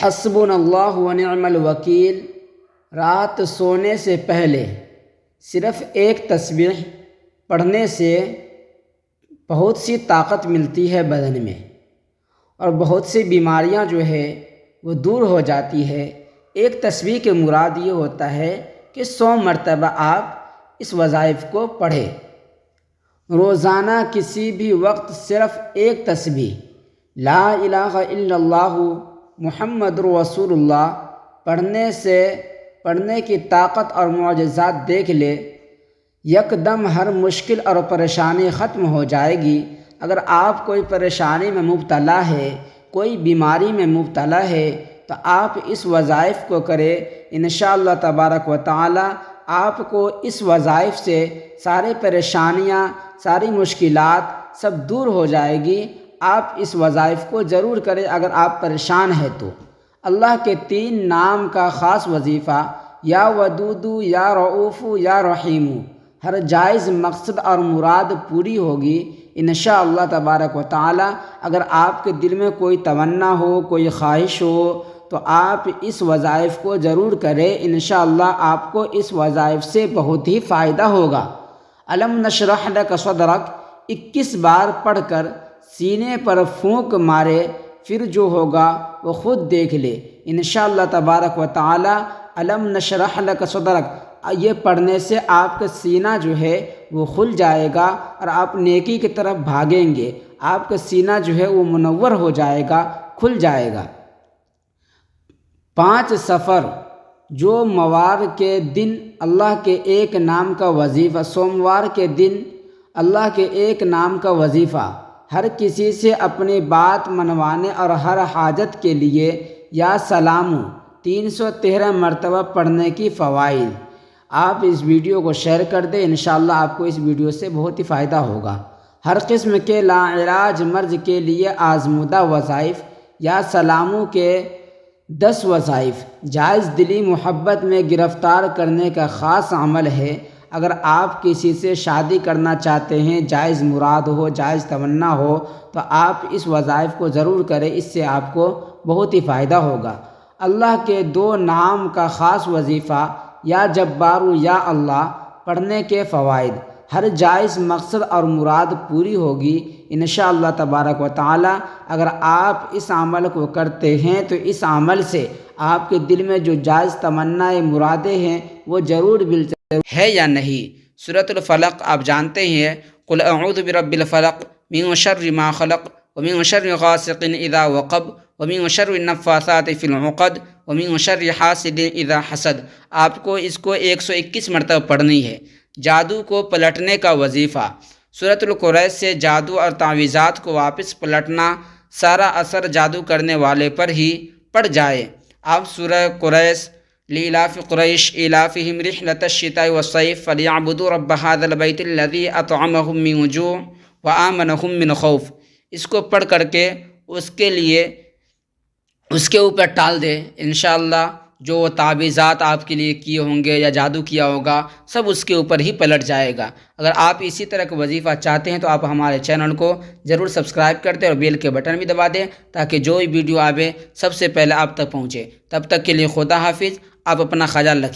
حسبنا اللہ ونعم الوکیل، رات سونے سے پہلے صرف ایک تسبیح پڑھنے سے بہت سی طاقت ملتی ہے بدن میں، اور بہت سی بیماریاں جو ہے وہ دور ہو جاتی ہے۔ ایک تسبیح کے مراد یہ ہوتا ہے کہ 100 مرتبہ آپ اس وظائف کو پڑھیں۔ روزانہ کسی بھی وقت صرف ایک تسبیح لا الہ الا اللہ محمد رسول اللہ پڑھنے کی طاقت اور معجزات دیکھ لے، یکدم ہر مشکل اور پریشانی ختم ہو جائے گی۔ اگر آپ کوئی پریشانی میں مبتلا ہے، کوئی بیماری میں مبتلا ہے، تو آپ اس وظائف کو کریں، انشاءاللہ تبارک و تعالی آپ کو اس وظائف سے سارے پریشانیاں، ساری مشکلات سب دور ہو جائے گی۔ آپ اس وظائف کو ضرور کریں اگر آپ پریشان ہیں تو۔ اللہ کے 3 نام کا خاص وظیفہ یا ودود، یا رؤوف، یا رحیم، ہر جائز مقصد اور مراد پوری ہوگی انشاءاللہ تبارک و تعالی۔ اگر آپ کے دل میں کوئی تمنا ہو، کوئی خواہش ہو، تو آپ اس وظائف کو ضرور کریں، انشاءاللہ آپ کو اس وظائف سے بہت ہی فائدہ ہوگا۔ الم نشرح لک صدرک 21 بار پڑھ کر سینے پر پھونک مارے، پھر جو ہوگا وہ خود دیکھ لے انشاءاللہ تبارک و تعالی۔ الم نشرح لک صدرک، یہ پڑھنے سے آپ کا سینہ جو ہے وہ کھل جائے گا اور آپ نیکی کی طرف بھاگیں گے۔ آپ کا سینہ جو ہے وہ منور ہو جائے گا، کھل جائے گا۔ 5 سفر جو موار کے دن اللہ کے ایک نام کا وظیفہ، سوموار کے دن اللہ کے ایک نام کا وظیفہ، ہر کسی سے اپنی بات منوانے اور ہر حاجت کے لیے یا سلام 313 مرتبہ پڑھنے کی فوائد۔ آپ اس ویڈیو کو شیئر کر دیں، انشاءاللہ آپ کو اس ویڈیو سے بہت ہی فائدہ ہوگا۔ ہر قسم کے لاعلاج مرض کے لیے آزمودہ وظائف یا سلاموں کے 10 وظائف جائز دلی محبت میں گرفتار کرنے کا خاص عمل ہے۔ اگر آپ کسی سے شادی کرنا چاہتے ہیں، جائز مراد ہو، جائز تمنا ہو، تو آپ اس وظائف کو ضرور کریں، اس سے آپ کو بہت ہی فائدہ ہوگا۔ اللہ کے 2 نام کا خاص وظیفہ یا جبار یا اللہ پڑھنے کے فوائد، ہر جائز مقصد اور مراد پوری ہوگی انشاءاللہ تبارک و تعالی۔ اگر آپ اس عمل کو کرتے ہیں تو اس عمل سے آپ کے دل میں جو جائز تمنائیں، مرادیں ہیں، وہ ضرور ملتے ہے یا نہیں۔ سورۃ الفلق آپ جانتے ہیں، قل اعوذ برب الفلق من شر ما خلق ومن شر غاسق اذا وقب ومن شر النفاثات فی العقد ومن شر حاسد اذا حسد۔ آپ کو اس کو 121 مرتبہ پڑھنی ہے۔ جادو کو پلٹنے کا وظیفہ، سورۃ القریش سے جادو اور تعویذات کو واپس پلٹنا، سارا اثر جادو کرنے والے پر ہی پڑ جائے۔ آپ سورہ قریش لإلاف قریش إلافهم رحلة الشتاء والصيف فليعبدوا رب هذا البيت الذي أطعمهم من جوع وآمنهم من خوف، اس کو پڑھ کر کے اس کے اوپر ٹال دے، انشاءاللہ جو تعویذات آپ کے لیے کیے ہوں گے یا جادو کیا ہوگا سب اس کے اوپر ہی پلٹ جائے گا۔ اگر آپ اسی طرح کا وظیفہ چاہتے ہیں تو آپ ہمارے چینل کو ضرور سبسکرائب کر دیں اور بیل کے بٹن بھی دبا دیں تاکہ جو بھی ویڈیو آوے سب سے پہلے آپ تک پہنچے۔ تب تک کے لیے خدا حافظ، آپ اپنا خیال رکھیے۔